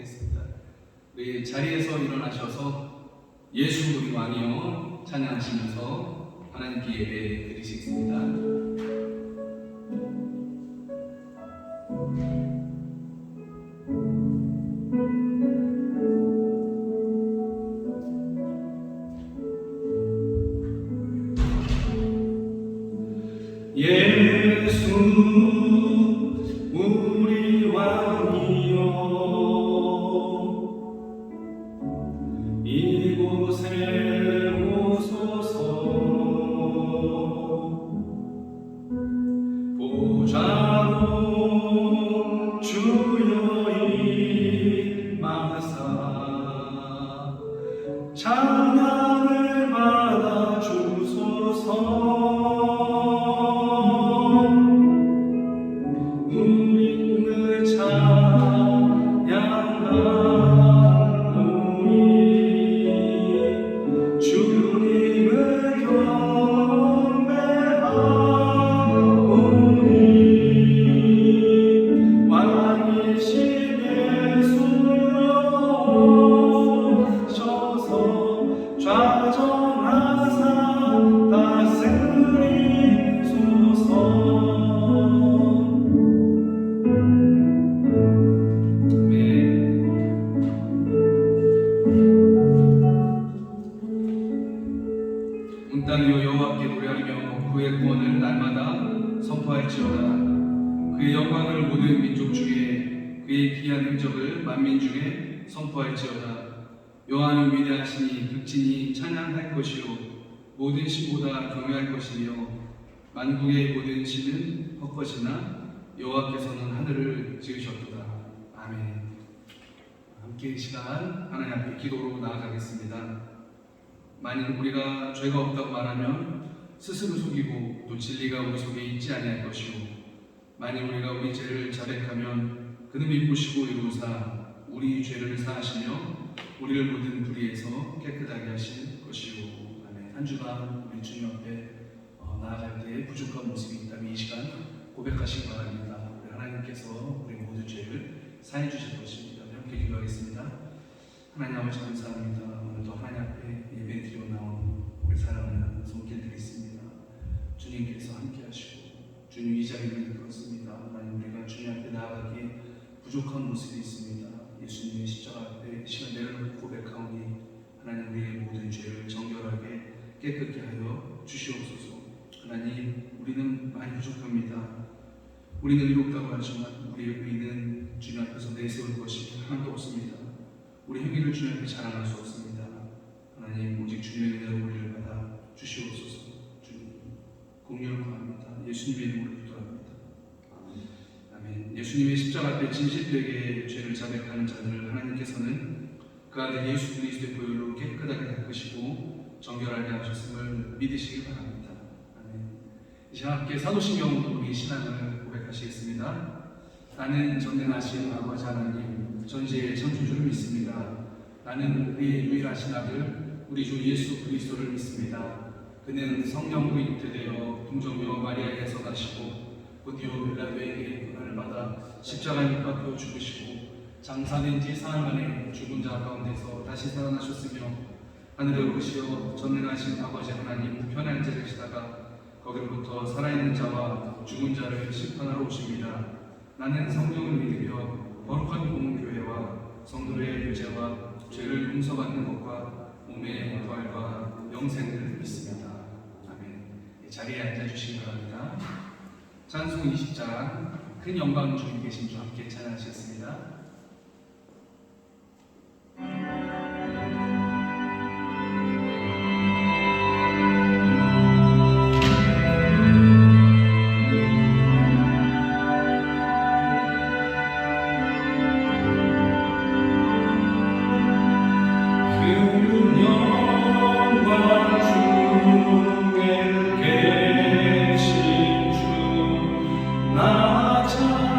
하겠습니다. 우리 자리에서 일어나셔서 예수 우리 왕이여 찬양하시면서 하나님께 예배 드리시겠습니다. 예수 우리 왕이여 이곳에 오소서 보좌로 주여 임하사 찬양을 받아 주소서. 온 땅이여 여호와께 노래하며 그의 구원을 날마다 선포할지어다. 그의 영광을 모든 민족 중에 그의 기이한 행적을 만민 중에 선포할지어다. 여호와는 위대하시니 극진히 찬양할 것이요 모든 신보다 경외할 것이며 만국의 모든 신은 헛것이나 여호와께서는 하늘을 지으셨도다. 아멘. 함께 이 시간 하나님 앞에 기도로 나아가겠습니다. 만일 우리가 죄가 없다고 말하면 스스로 속이고 또 진리가 우리 속에 있지 아니할 것이요 만일 우리가 우리 죄를 자백하면 그는 믿으시고 이루사 우리 죄를 사하시며 우리를 모든 불의에서 깨끗하게 하실 것이요. 아멘. 한 주간 우리 주님 앞에 나아갈 때 부족한 모습이 있다면 이 시간 고백하시기 바랍니다. 우리 하나님께서 우리 모든 죄를 사해 주실 것입니다. 함께 기도하겠습니다. 하나님 아버지 감사합니다. 오늘도 하나님 앞에 예배 드리러 나온 우리 사랑하는 손길 드리겠습니다. 주님께서 함께 하시고 주님 이 자리를 들었습니다. 하나님 우리가 주님 앞에 나아가기에 부족한 모습이 있습니다. 예수님의 십자가 앞에 시간 내려놓고 고백하오니 하나님 우리의 모든 죄를 정결하게 깨끗게 하여 주시옵소서. 하나님 우리는 많이 부족합니다. 우리는 이롭다고 하지만 우리의 의는 주님 앞에서 내세울 것이 하나도 없습니다. 우리 행위를 주님 앞에 자랑할 수 없습니다. 하나님 오직 주님의 은혜로 우리를 받아 주시옵소서. 주님 공의를 구합니다. 예수님의 이름으로 기도합니다. 아멘. 예수님의 십자가 앞에 진실되게 죄를 자백하는 자들을 하나님께서는 그 아들 예수 그리스도의 보혈로 깨끗하게 닦으시고 정결하게 하셨음을 믿으시길 바랍니다. 아멘. 이제 함께 사도신경으로 우리 신앙을 고백하시겠습니다. 나는 전능하신 아버지 하나님 전지의 창조주를 믿습니다. 나는 우리의 유일하신 아들 우리 주 예수 그리스도를 믿습니다. 그는 성령으로 잉태되어 동정녀 마리아에게서 나시고 곧이어 빌라도에게 고난을 받아 십자가에 못 박혀 죽으시고 장사된 지 사흘 만에 죽은 자 가운데서 다시 살아나셨으며 하늘에 오르시어 전능하신 아버지 하나님 우편에 앉아 계시다가 거기로부터 살아있는 자와 죽은 자를 심판하러 오십니다. 나는 성령을 믿으며 거룩한 공교회와 성도의 유죄와 죄를 용서받는 것과 몸의 부활과 영생을 믿습니다. 아멘. 자리에 앉아주시기 바랍니다. 찬송 20장 큰 영광 주님 계신 주 함께 찬양하시겠습니다. 나 찬송하리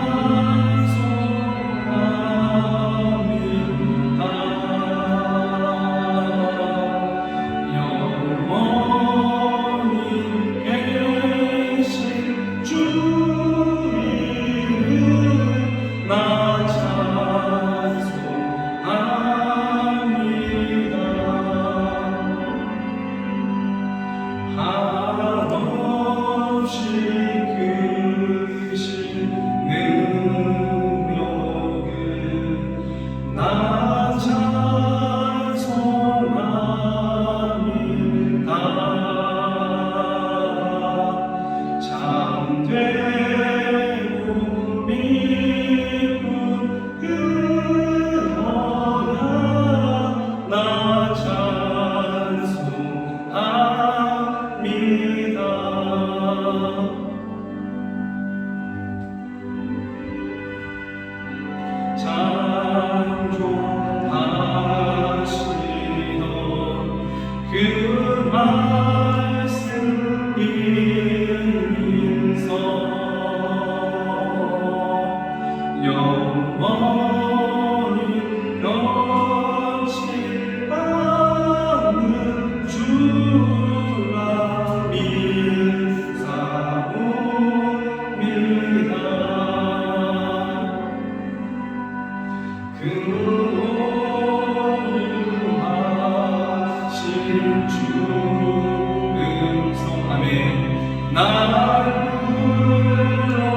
날 불러주시고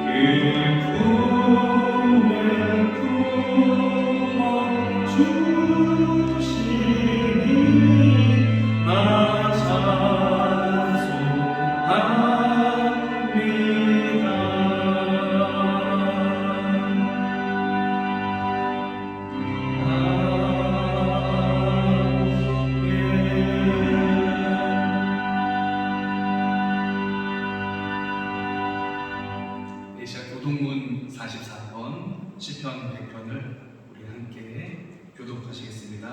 그 품에 품어주시니 나 예시야 교동문 44번 시편 100편을 우리 함께 교독하시겠습니다.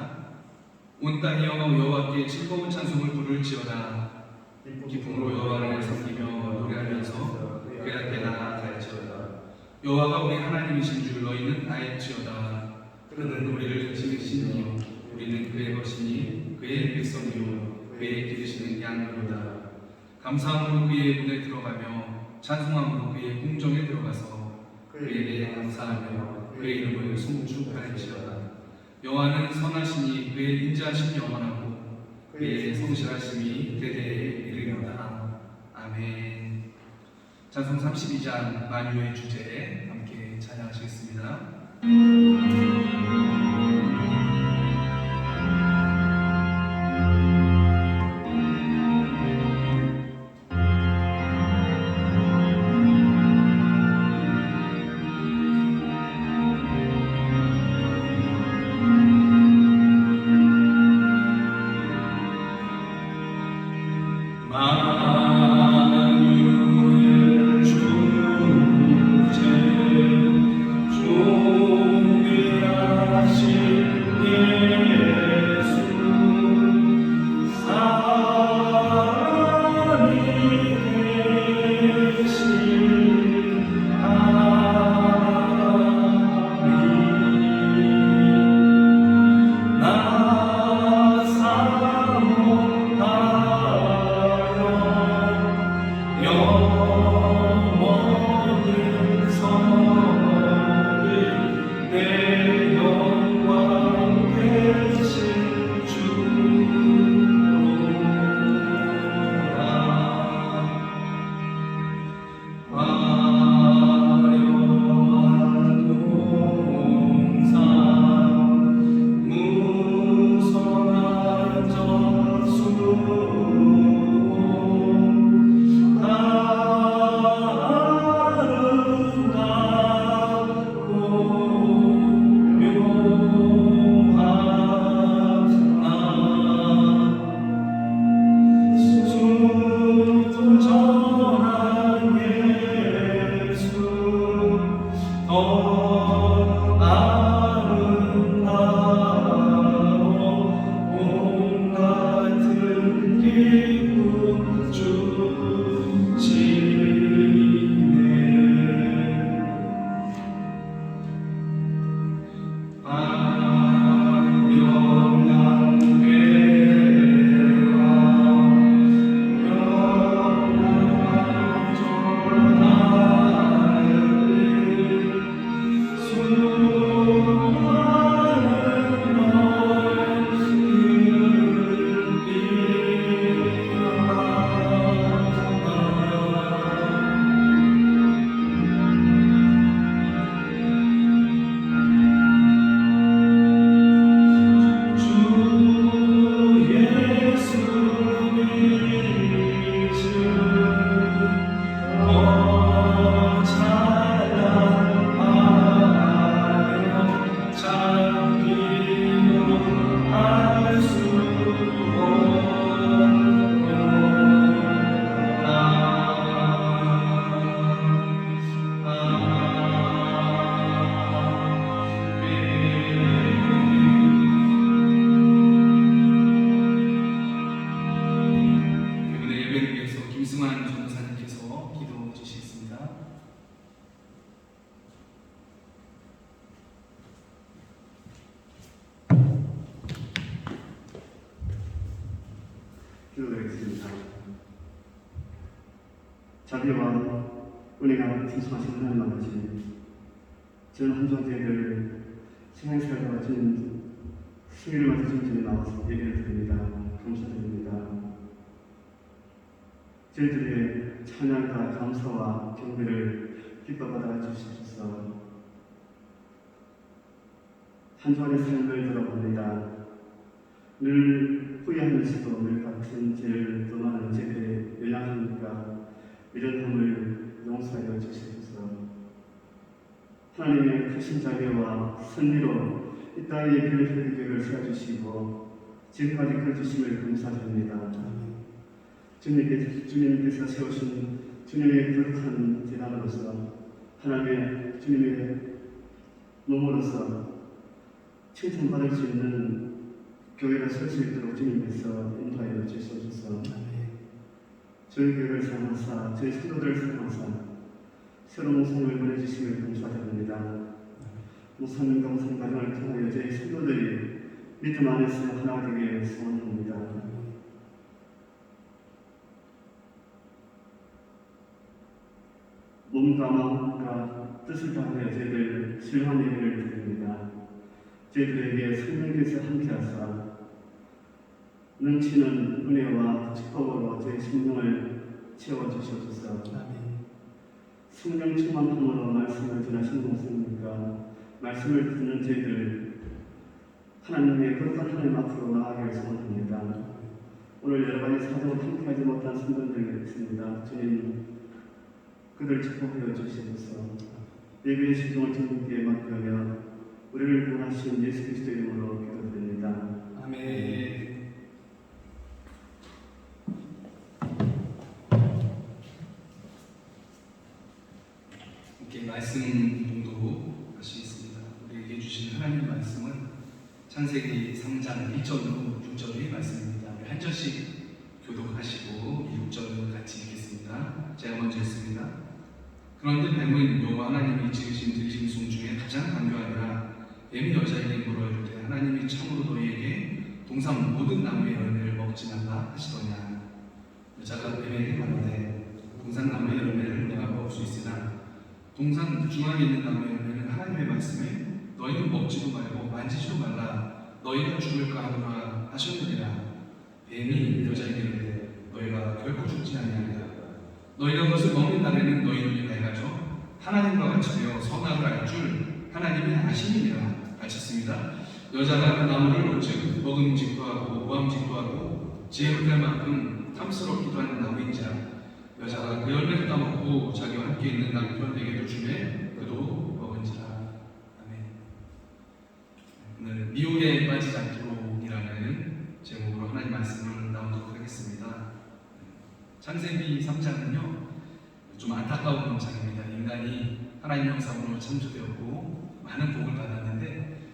온 땅이여 여호와께 즐거운 찬송을 부를지어다. 기쁨으로 여호와를 섬기며 노래하면서 그 앞에 나아갈지어다. 여호와가 우리 하나님이신 줄 너희는 알지어다. 그는 우리를 지으신 이요 우리는 그의 것이니 그의 백성이요 그의 기르시는 양이로다. 감사함으로 그의 문에 들어가며 찬송함으로 그의 궁정에 들어가서 그에게 감사하며 그의 이름을 송축할지어다. 여호와는 선하시니 그의 인자하심이 영원하고 그의 성실하심이 대대에 이르리로다. 아멘. 찬송 32장 만유의 주제에 함께 찬양하시겠습니다. 만유의 주제 존귀하신 예수 사랑이 되신 하나님 나 사모하여 영원히 섬길 내 영광 되신 주로다. 화려한 동산 무성한 정수 기도드리겠습니다. 자비와 은혜가 풍성하신 하나님 아버지, 저는 한 주한 저희들 신앙생활과 가진 승리를 맞으신 전에 나와서 예배를 드립니다. 감사드립니다. 저희들의 찬양과 감사와 경배를 기뻐 받아 주시옵소서. 한 주간의 삶을 돌아봅니다. 늘 후회하면서도 늘 같은 죄를 또 많은 죄에 연약하니까 미련함을 용서하여 주시옵소서. 하나님의 크신 자비와 선리로 이 땅에 빌리피드 교회를 세워주시고 지금까지 그려주심을 감사드립니다. 주님께서 세우신 주님의 거룩한 재단으로서 하나님의 주님의 몸으로서 칭찬받을 수 있는 교회가 설 수 있도록 주님께서 인도하여 주시옵소서. 저희 교회를 사랑하사 저희 성도들을 사랑하사 새로운 삶을 보내주심을 감사드립니다. 목사님과 목사님 가정을 통하여 저희 성도들이 믿음 안에서 하나 되게 소원합니다. 몸과 마음과 뜻을 다하여 저희들 신령한 예배를 드립니다. 저희들에게 성령께서 함께하사 넘치는 은혜와 축복으로 저희 심령을 채워주시옵소서. 성령 충만함으로 말씀을 전하시는 목사님과 말씀을 듣는 저희들 하나님의 거룩한 하나님 앞으로 나아가길 소원합니다. 오늘 여러 가지 사정을 함께하지 못한 성도들이 있습니다. 주님 그들 축복하여 주시옵소서. 예배의 시종을 주님께 맡겨며 우리를 구원하신 예수 그리스도 이름으로 기도드립니다. 아멘. 이렇게 말씀 봉독하시겠습니다. 우리에게 주신 하나님의 말씀은 창세기 3장 1절로 6절의 말씀입니다. 우리 한 절씩 교독하시고 6절 같이 읽겠습니다. 제가 먼저 읽습니다. 그런데 뱀은 여호와 하나님이 지으신 들짐승 중에 가장 강교하니라. 뱀이 여자에게 물어 이르되 하나님이 참으로 너희에게 동산 모든 나무의 열매를 먹지 말라 하시더냐. 여자가 뱀에게 말하되 동산 나무의 열매를 내가 먹을 수 있으나 동산 중앙에 있는 나무의 열매는 하나님의 말씀에 너희는 먹지도 말고 만지지도 말라 너희가 죽을까 하노라 하셨느니라. 뱀이 여자에게 이르되 너희가 결코 죽지 아니하리라. 너희가 그것을 먹는 날에는 너희 눈이 밝아져 하나님과 같이 되어 선악을 알 줄 하나님의 아심이니라 하셨습니다. 여자가 그 나무를 본즉 먹음직도 하고 모함직도 하고 지혜롭게 할 만큼 탐스럽기도 하는 나무인지라. 여자가 그 열매를 따먹고 자기와 함께 있는 남편에게도 주매 그도 먹은지라. 아멘. 오늘 미혹에 빠지지 않도록이라는 제목으로 하나님 말씀을 나누도록 하겠습니다. 창세기 3장은요 좀 안타까운 장입니다. 인간이 하나님 형상으로 창조되었고 많은 복을 받았는데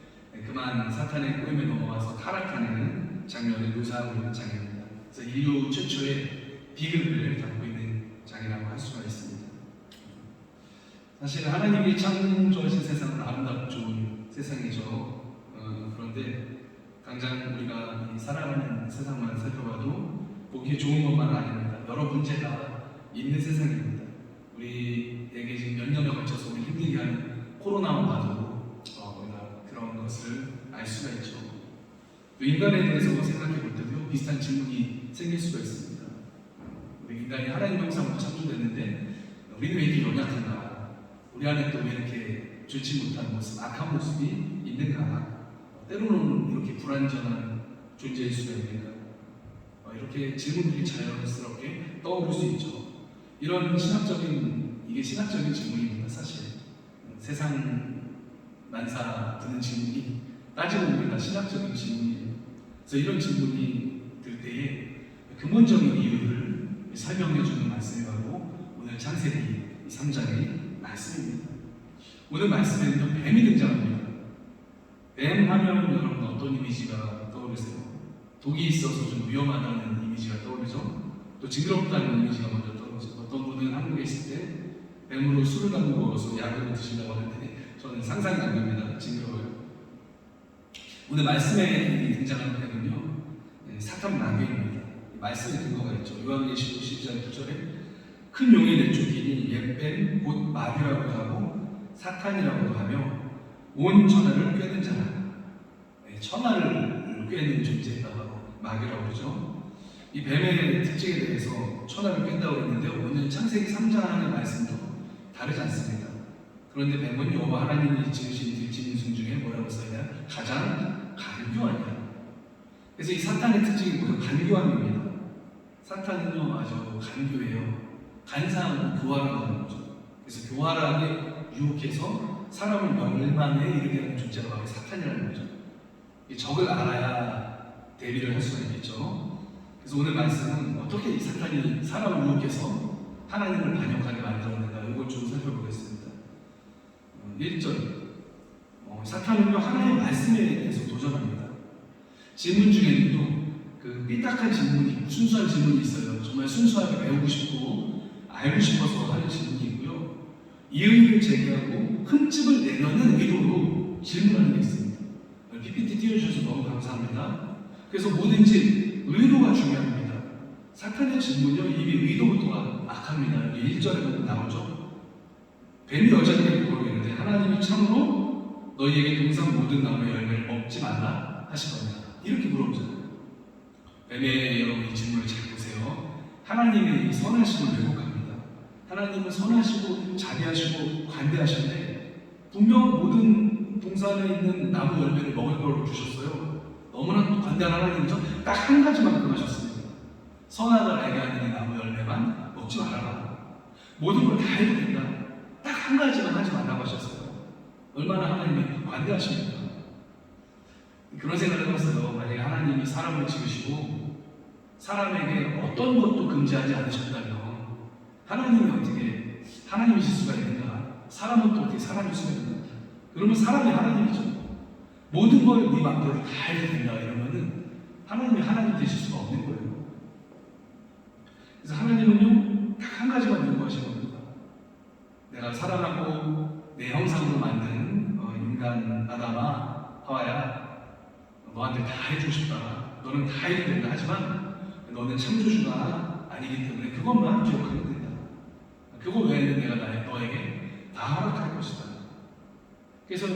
그만 사탄의 꼬임에 넘어와서 타락하는 장면을 묘사하고 있는 장입니다. 그래서 인류 최초의 비극을 담고 있는 장이라고 할 수가 있습니다. 사실 하나님이 창조하신 세상은 아름답고 좋은 세상이죠. 그런데 당장 우리가 살아가는 세상만 살펴봐도 보기 좋은 것만은 아닙니다. 여러 문제가 있는 세상입니다. 우리에게 지금 몇 년에 걸쳐서 우리 힘들게 하는 코로나만 봐도 우리가 그런 것을 알 수가 있죠. 또 인간에 대해서 생각해 볼 때도 비슷한 질문이 생길 수가 있습니다. 우리 인간이 하나님 형상으로 창조됐는데 우리는 왜 이렇게 연약한가? 우리 안에 또 왜 이렇게 좋지 못한 모습, 악한 모습이 있는가? 때로는 이렇게 불완전한 존재일 수가 있는가? 이렇게 질문들이 자연스럽게 떠오를 수 있죠. 이런 이게 신학적인 질문입니다. 사실 세상 만사 드는 질문이 따지고 보면 다 신학적인 질문이에요. 그래서 이런 질문이 들 때에 근본적인 이유를 설명해주는 말씀이 바로 오늘 창세기 3장의 말씀입니다. 오늘 말씀에는 뱀이 등장합니다. 뱀 하면 여러분 어떤 이미지가 떠오르세요? 독이 있어서 좀 위험하다는 이미지가 떠오르죠? 또 징그럽다는 이미지가 먼저 떠오르죠. 어떤 분은 한국에 있을 때 뱀으로 술을 담고 먹어서 약을 드신다고 하는데 저는 상상이 안 됩니다. 징그러워요. 오늘 말씀에 등장하는 뱀은요 사탄 마귀입니다. 말씀에 근거가 있죠. 요한계시록 12장 9절에 큰 용이 내쫓기니 옛뱀 곧 마귀라고도 하고 사탄이라고도 하며 온 천하를 꿰는 자라. 천하를 나무를 꿰는 존재다고 마귀라고 그러죠. 이 뱀의 특징에 대해서 천하를 꿰다고 했는데요. 오늘 창세기 3장 하는 말씀도 다르지 않습니다. 그런데 뱀은 여호와 하나님이 지으신 들짐승 중에 뭐라고 써있나요? 가장 간교하냐. 그래서 이 사탄의 특징이 뭐예요? 간교함입니다. 사탄은요 아주 간교해요. 간사하고 교활하다는 거죠. 그래서 교활하게 유혹해서 사람을 멸망에 이르게 하는 존재가 바로 사탄이라는 거죠. 이 적을 알아야 대비를 할 수가 있겠죠. 그래서 오늘 말씀은 어떻게 이 사탄이 사람을 유혹해서 하나님을 반역하게 만들었는가 이걸 좀 살펴보겠습니다. 1절 사탄은요 하나님의 말씀에 대해서 도전합니다. 질문 중에는요 그 삐딱한 질문이 순수한 질문이 있어요. 정말 순수하게 배우고 싶고 알고 싶어서 하는 질문이 있고요. 이의를 제기하고 흠집을 내려는 의도로 질문하는 게 있습니다. PPT 띄워주셔서 너무 감사합니다. 그래서 뭐든지 의도가 중요합니다. 사탄의 질문이요 이미 의도부터가 악합니다. 여기 1절에 나오죠. 뱀이 여자에게 물어보는데 하나님이 참으로 너희에게 동산 모든 나무의 열매를 먹지 말라 하시거냐 이렇게 물어보잖아요. 뱀의 여러분 이 질문을 잘 보세요. 하나님의 선하심을 왜곡합니다. 하나님은 선하시고 자비하시고 관대하신데 분명 모든 동산에 있는 나무 열매를 먹을 걸 주셨어요. 너무나 또 관대한 하나님이죠. 딱 한 가지만큼 하셨습니다. 선악을 알게 하는 이 나무 열매만 먹지 말아라. 모든 걸 다 해도 된다. 딱 한 가지만 하지 말라고 하셨어요. 얼마나 하나님이 관대하십니까? 그런 생각을 해봤어요. 만약에 하나님이 사람을 지으시고 사람에게 어떤 것도 금지하지 않으셨다면 하나님이 어떻게 하나님이실 수가 있는가? 사람은 또 어떻게 사람일 수가 있는가? 그러면 사람이 하나님이죠. 모든 걸 네 맘대로 다 해도 된다 이러면은 하나님이 하나님 되실 수가 없는 거예요. 그래서 하나님은요 딱 한 가지만 요구하시는 겁니다. 내가 사랑하고 내 형상으로 만든 인간 아담아 하와야 너한테 다 해주고 싶다. 너는 다 해도 된다. 하지만 너는 창조주가 아니기 때문에 그것만 기억하면 된다. 그거 외에는 내가 너에게 다 허락할 것이다. 그래서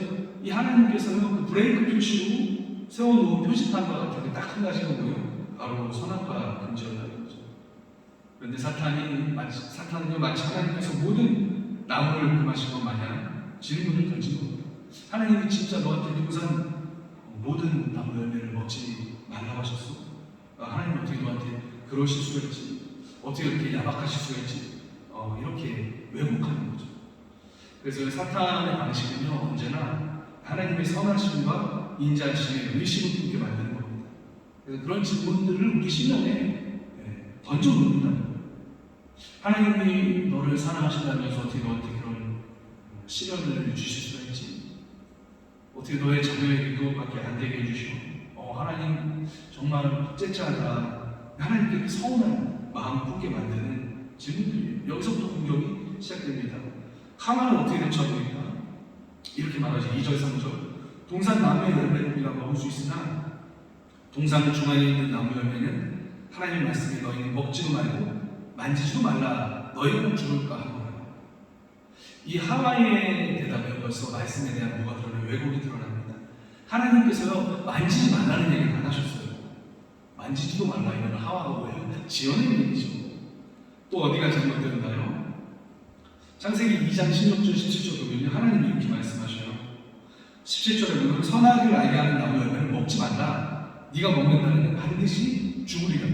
이 하나님께서는 그 브레이크 표시로 세워놓은 표시판과 같은 게 딱 한 가지가 뭐예요? 바로 선악과 금지였다는 거죠. 그런데 사탄은요 마치 하나님께서 모든 나무를 금하신 것 마냥 질문을 던진 겁니다. 하나님이 진짜 너한테 동산 모든 나무 열매를 먹지 말라고 하셨어? 하나님이 어떻게 너한테 그러실 수가 있지? 어떻게 이렇게 야박하실 수가 있지? 이렇게 왜곡하는 거죠. 그래서 사탄의 방식은요 언제나 하나님의 선하심과 인자하심에 의심을 품게 만드는 겁니다. 그래서 그런 질문들을 우리 신앙에 던져놓는다는 거예요. 하나님이 너를 사랑하신다면서 어떻게 너한테 그런 시련을 주실 수가 있지? 어떻게 너의 자녀에게 그것밖에 안 되게 해주시고 하나님 정말 째짜하다 하나님께 서운한 마음 품게 만드는 질문들이에요. 여기서부터 공격이 시작됩니다. 하만은 어떻게 대처합니까? 이렇게 말하죠. 2절 3절 동산 나무의 열매를 우리가 먹을 수 있으나 동산 중앙에 있는 나무 열매는 하나님 말씀에 너희는 먹지도 말고 만지지도 말라 너희는 죽을까 하노라. 이 하와의 대답에 벌써 말씀에 대한 뭐가 드러나요? 왜곡이 드러납니다. 하나님께서요 만지지 말라는 얘기를 안 하셨어요. 만지지도 말라 이건 하와가 뭐예요? 지어낸 얘기죠. 또 어디가 잘못되었나요? 창세기 2장 16절 17절 보면 하나님이 이렇게 말씀하셔요. 17절에 보면 선악을 알게 하는 나무 열매를 먹지 말라. 네가 먹는다는 반드시 죽으리라.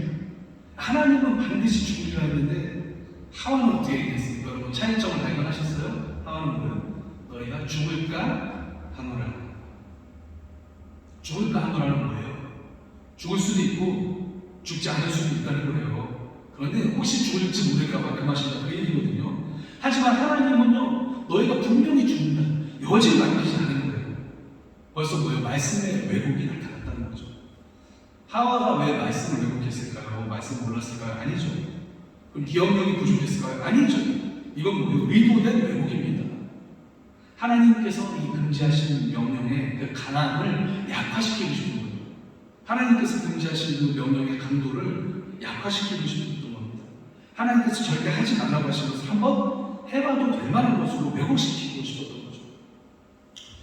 하나님은 반드시 죽으리라 했는데 하와는 어떻게 얘기했습니까? 여러분 차이점을 발견하셨어요? 하와는 뭐예요? 너희가 죽을까 하노라. 죽을까 하노라는 뭐예요? 죽을 수도 있고 죽지 않을 수도 있다는 거예요. 그런데 혹시 죽을지 모를까봐 금하신다 그 얘기거든요. 하지만 하나님은요 너희가 분명히 죽는다 여지를 남기지 않은 거예요. 벌써 뭐예요? 말씀의 왜곡이 나타났다는 거죠. 하와가 왜 말씀을 왜곡했을까요? 말씀을 몰랐을까요? 아니죠. 그럼 기억력이 부족했을까요? 아니죠. 이건 뭐예요? 의도된 왜곡입니다. 하나님께서 이 금지하신 명령의 그 강함을 약화시키고 싶은 거예요. 하나님께서 금지하신 그 명령의 강도를 약화시키고 싶은 겁니다. 하나님께서 절대 하지 말라고 하신 것을 한번 해봐도 될 만한 것으로 왜곡시키고 싶었던 거죠.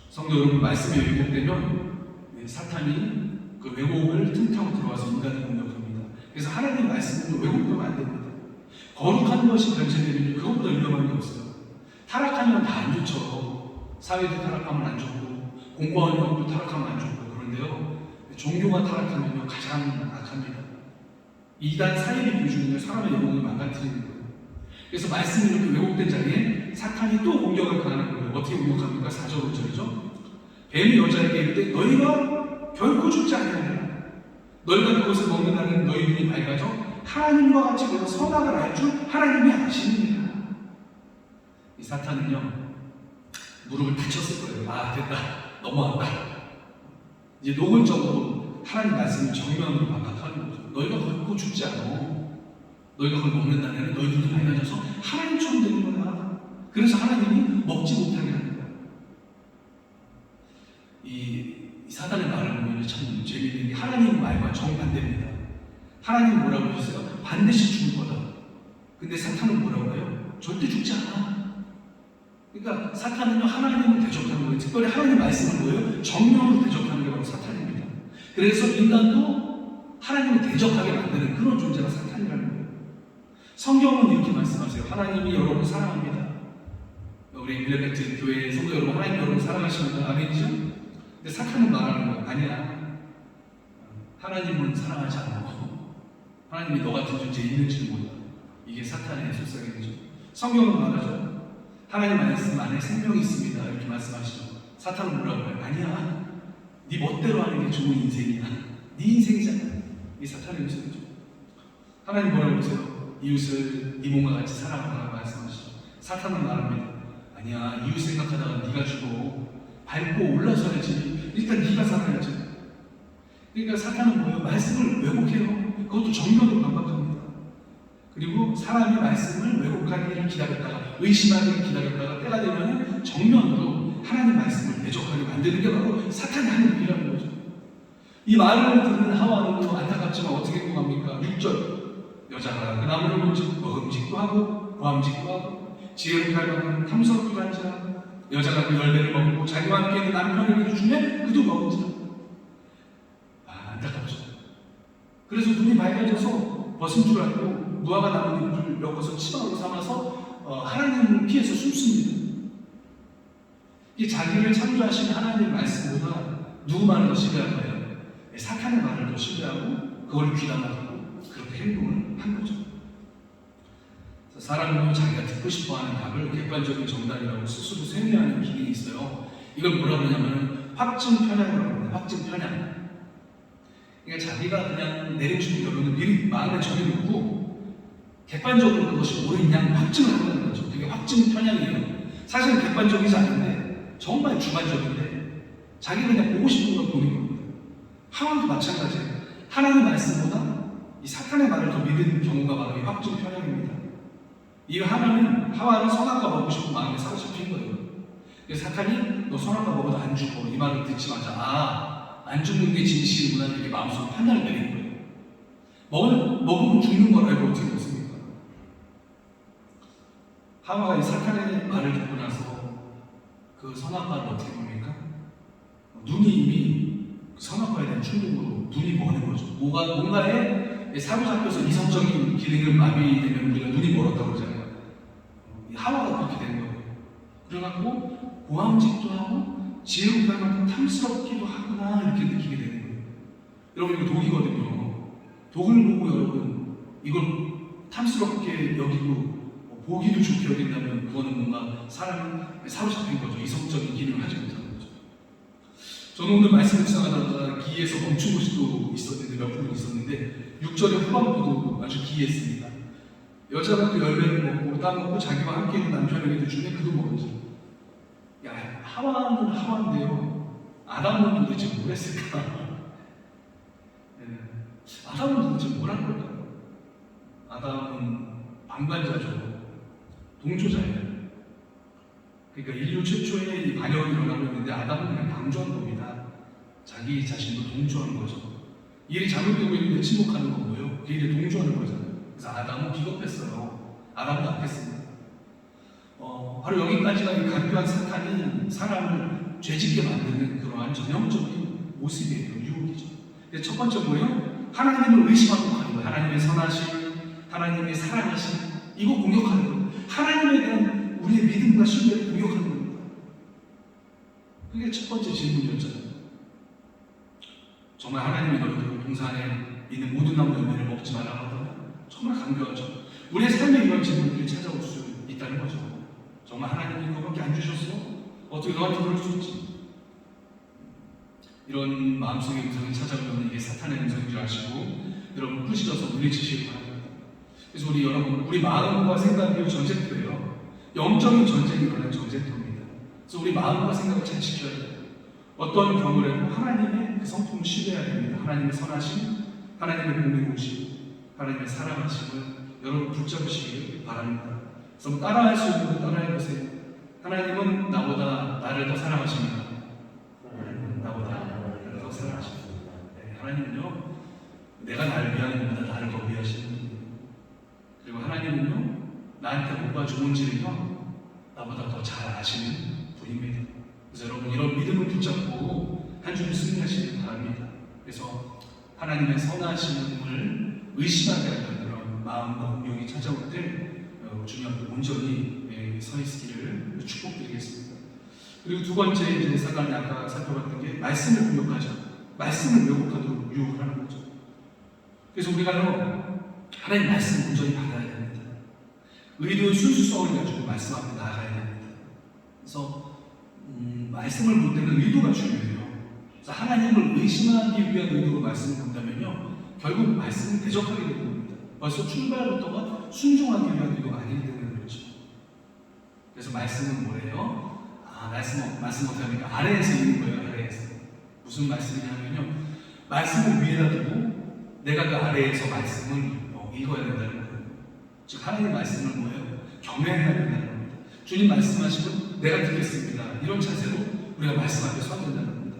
성도 여러분, 말씀이 왜곡되면 사탄이 그 왜곡을 틈타고 들어와서 인간을 공격합니다. 그래서 하나님 말씀은 왜곡되면 안 됩니다. 거룩한 것이 변질되면 그것보다 위험한 게 없어요. 타락하면 다 안 좋죠. 사회도 타락하면 안 좋고 공부하는 것도 타락하면 안 좋고 그런데요. 종교가 타락하면요 가장 악합니다. 이단 사이비 교주는요 사람의 영혼을 망가뜨리는 거예요. 그래서 말씀이 이렇게 왜곡된 자리에 사탄이 또 공격을 가하는 거예요. 어떻게 공격합니까? 4절 5절이죠. 뱀이 여자에게 이르되 너희가 결코 죽지 아니하리라. 너희가 그것을 먹는 날은 너희 눈이 밝아져 하나님과 같이 되어 선악을 알 줄 하나님이 아시느니라. 이 사탄은요 무릎을 다쳤을 거예요. 아 됐다 넘어왔다. 이제 노골적으로 하나님 말씀을 정면으로 반박하는 거죠. 너희가 결코 죽지 않아. 너희가 그걸 먹는 날에는 너희 눈이 밝아져서 하나님처럼 되는 거야. 그래서 하나님이 먹지 못하게 하는 거야. 이 사단의 말을 보면 참 재미있는 게 하나님 말과 정반대입니다. 하나님은 뭐라고 하셨어요? 반드시 죽을 거다. 근데 사탄은 뭐라고 해요? 절대 죽지 않아. 그러니까 사탄은요 하나님을 대적하는 거예요. 특별히 하나님 말씀은 뭐예요? 정면으로 대적하는 게 바로 사탄입니다. 그래서 인간도 하나님을 대적하게 만드는 그런 존재가 사탄이라는 거예요. 성경은 이렇게 말씀하세요. 하나님이 여러분을 사랑합니다. 우리 밀레베트 교회 성도 여러분, 하나님 여러분 사랑하십니다. 아멘이죠? 근데 사탄은 말하는 거예요. 아니야. 하나님은 사랑하지 않고 하나님이 너 같은 존재 있는지 몰라. 이게 사탄의 속삭임이죠. 성경은 말하죠. 하나님 말씀 안에 생명이 있습니다. 이렇게 말씀하시죠. 사탄은 뭐라고 해요? 아니야. 네 멋대로 하는 게 좋은 인생이야. 네 인생이잖아. 이게 사탄의 모습이죠. 하나님 뭐라고 하세요? 이웃을 네 몸과 같이 사랑하라고 말씀하시죠. 사탄은 말합니다. 아니야. 이웃 생각하다가 네가 죽어. 밟고 올라서야지. 일단 네가 살아야지. 그러니까 사탄은 뭐예요? 말씀을 왜곡해요. 그것도 정면으로 반박합니다. 그리고 사람이 말씀을 왜곡하기를 기다렸다가 의심하기를 기다렸다가 때가 되면 정면으로 하나님 말씀을 대적하게 만드는 게 바로 사탄이 하는 일이라는 거죠. 이 말을 듣는 하와는 또 안타깝지만 어떻게 행동합니까? 6절 여자가 그 나무를 먹음직도 하고 보암직도 하고 지혜를 닮아가는 탐스럽기도 한지라 여자가 그 열매를 먹고 자기와 함께 있는 남편에게 주면 그도 먹은지라. 안타깝죠. 그래서 눈이 밝아져서 벗은 줄 알고 무화과 나무 잎을 엮어서 치마로 삼아서 하나님을 피해서 숨습니다. 이 자기를 창조하신 하나님의 말씀보다 누구 말을 더 신뢰할까요? 사탄의 말을 더 신뢰하고 그걸 귀담아듣고 그렇게 행동을 한 거죠. 사람은 자기가 듣고 싶어하는 답을 객관적인 정답이라고 스스로 쇠뇌하는 기능이 있어요. 이걸 뭐라고 하냐면 확증 편향이라고 합니다. 확증 편향. 그러니까 자기가 그냥 내려주는 결론을 미리 마음에 정해놓고 객관적으로 그것이 옳은 양 확증을 한다는 거죠. 그게 확증 편향이에요. 사실은 객관적이지 않은데 정말 주관적인데 자기가 그냥 보고 싶은 걸 보는 겁니다. 하와도 마찬가지예요. 하나님의 말씀보다 이 사탄의 말을 더 믿는 경우가 바로 이 확증 편향입니다. 이 하와는 선악과 먹고 싶은 마음에 사로잡힌 거예요. 그래서 사탄이 너 선악과 먹어도 안 죽어 이 말을 듣자마자 안 죽는 게 진실이구나 이렇게 마음속으로 판단을 내린 거예요. 먹으면 죽는 걸 알고 어떻게 먹습니까? 하와가 이 사탄의 말을 듣고 나서 그 선악과를 어떻게 봅니까? 눈이 이미 선악과에 대한 충동으로 눈이 머는 거죠. 뭔가에 사로잡혀서 이성적인 기능을 마비되면 우리가 눈이 멀었다고 그러잖아요. 하와가 그렇게 된 거예요. 그래갖고 고함직도 하고 지혜롭다 만큼 탐스럽기도 하구나 이렇게 느끼게 되는 거예요. 여러분 이거 독이거든요. 독을 보고 여러분 이걸 탐스럽게 여기고 보기도 좋게 여긴다면 그거는 뭔가 사람이 사로잡힌 거죠. 이성적인 기능을 하지 못하는 거죠. 저는 오늘 말씀 묵상하다가 기에서 멈춘 곳이 또 있었는데 몇 부분 있었는데 6절의 후반부도 아주 기이했습니다. 여자가 그 열매를 먹고 따먹고 자기와 함께 있는 남편에게도 주네 그도 먹은지. 야 하와는 하와인데요. 아담은 도대체 뭘 했을까? 아담은 도대체 뭘 한 걸까요? 아담은 방관자죠. 동조자예요. 그러니까 인류 최초의 이 반역이 일어나고 있는데 아담은 그냥 방조한 겁니다. 자기 자신도 동조하는 거죠. 일이 잘못되고 있는데 침묵하는 건 뭐예요? 그 일에 동조하는 거잖아요. 그래서 아담은 비겁했어요. 아담도 악했습니다. 바로 여기까지가 이 간교한 사탄이 사람을 죄짓게 만드는 그러한 전형적인 모습이에요. 유혹이죠. 근데 첫 번째 뭐예요? 하나님을 의심하고 가는 거예요. 하나님의 선하심, 하나님의 사랑하심, 이거 공격하는 거예요. 하나님에 대한 우리의 믿음과 신뢰를 공격하는 겁니다. 그게 첫 번째 질문이었잖아요. 정말 하나님이 너희들 동산에 있는 모든 나무 열매를 먹지 말라고 하더라고요. 정말 간교하죠. 우리의 삶에 이런 질문들이 찾아올 수 있다는 거죠. 정말 하나님이 이거밖에 안 주셨어? 어떻게 너한테 그럴 수 있지? 이런 마음속의 음성이 찾아오면 이게 사탄의 음성인 줄 아시고 여러분 부시져서 물리치시기 바랍니다. 그래서 우리 여러분, 우리 마음과 생각이 전쟁터예요. 영적인 전쟁이 일어나는 전쟁터입니다. 그래서 우리 마음과 생각을 잘 지켜야 돼요. 어떤 경우를 해도 하나님의 그 성품을 신뢰해야 됩니다. 하나님의 선하심, 하나님의 공의로우심, 하나님의 사랑하심을 여러분 붙잡으시길 바랍니다. 그래서 따라할 수 있는 분 따라해보세요. 하나님은 나보다 나를 더 사랑하십니다. 나보다 나를 더 사랑하십니다. 네, 하나님은요, 내가 나를 위하는 것보다 나를 더 위하시는 분이에요. 그리고 하나님은요, 나한테 뭐가 좋은지를요, 나보다 더 잘 아시는 분입니다. 그래서 여러분 이런 믿음을 붙잡고 한 주를 승리하시길 바랍니다. 그래서 하나님의 선하심을 의심하게 하는 그런 마음과 운명이 찾아올 때 주님 앞에 온전히 서 있기를 축복드리겠습니다. 그리고 두 번째 이제 사단이 아까 살펴봤던 게 말씀을 공격하죠. 말씀을 왜곡하도록 유혹을 하는 거죠. 그래서 우리가요, 하나님 말씀을 온전히 받아야 됩니다. 의도의 순수성을 가지고 말씀 앞에 나아가야 됩니다. 그래서 말씀을 볼 때는 의도가 중요해요. 그래서 하나님을 의심하기 위한 의도로 말씀을 본다면요, 결국 말씀을 대적하게 되는 겁니다. 벌써 출발부터가 순종하기 위한 의도가 아니기 때문에 그렇죠. 그래서 말씀은 뭐래요? 말씀 어떻게 합니까? 아래에서 있는 거예요. 아래에서. 무슨 말씀이냐면요, 말씀을 위에다 두고 내가 그 아래에서 말씀을 읽어야 된다는 거예요. 즉 하나님의 말씀을 뭐예요? 경외해야 된다는 겁니다. 주님 말씀하시면 내가 듣겠습니다. 이런 자세로 우리가 말씀 앞에 서야 된다는 겁니다.